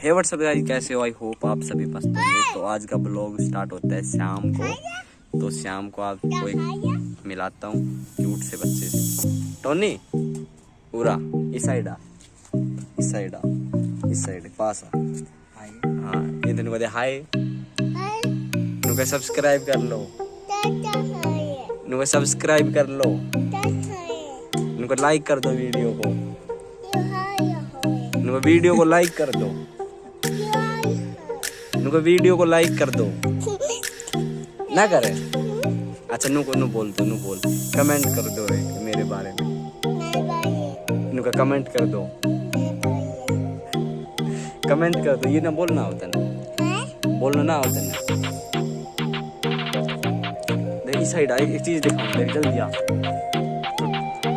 हे WhatsApp guys, कैसे हो? I hope आप सभी मस्त होंगे। तो आज का ब्लॉग स्टार्ट होता है शाम को। तो शाम को आपको एक मिलाता हूँ क्यूट से बच्चे से। टोनी पूरा इस साइड आ, इस साइड आ, इस साइड पास आ। हाँ ये दिन को दे हाय, नुका सब्सक्राइब कर लो, नुका सब्सक्राइब कर लो, नुका लाइक कर दो वीडियो को, नुका वीडियो को लाइक कर दो, नुका वीडियो को लाइक कर दो। ना करे? अच्छा नु बोल दो, नु बोल कमेंट कर दो एक मेरे बारे में, नुका कमेंट कर दो, कमेंट कर दो। ये ना बोलना होता ना, बोलना ना होता ना। देख इस साइड एक चीज दिखाऊं, देख जल्दी आ।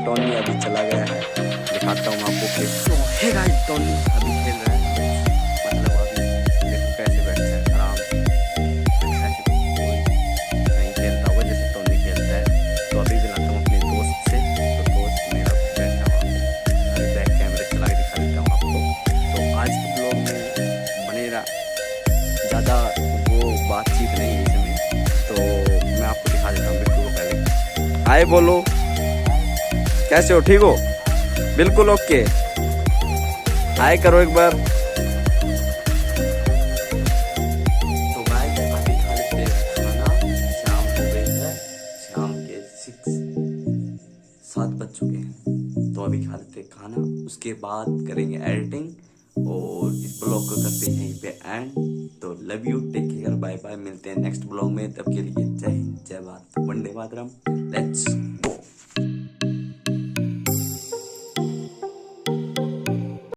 टोनी अभी चला गया है, दिखाता हूँ आपको खेल। हे गाइस, टोनी अभी खेल रहा है, मतलब अभी देखो कैसे बैठा है आराम से। ऐसे कोई नहीं खेलता होगा जैसे टोनी खेलता है। तो अभी मिलाता हूँ अपने दोस्त से। तो दोस्त मेरा बैठा हुआ, अभी बैक कैमरे चला के दिखा देता हूँ आपको। तो आज के ब्लॉग में बनेगा ज़्यादा वो बातचीत नहीं है इसमें, तो मैं आपको दिखा देता हूँ बिट्टू को पहले। हाय बोलो, कैसे हो? ठीक हो? बिल्कुल ओके। हाय करो एक बार। तो गाइस अभी खा लेते हैं खाना। शाम हो गई है, शाम के 7 बज चुके हैं। तो अभी खा लेते हैं खाना, उसके बाद करेंगे एडिटिंग और इस ब्लॉग को करते हैं यहीं पे एंड। तो love you, take care, bye bye. मिलते हैं नेक्स्ट ब्लॉग में, तब के लिए जय हिंद, जय भारत, वंदे मातरम। लेट्स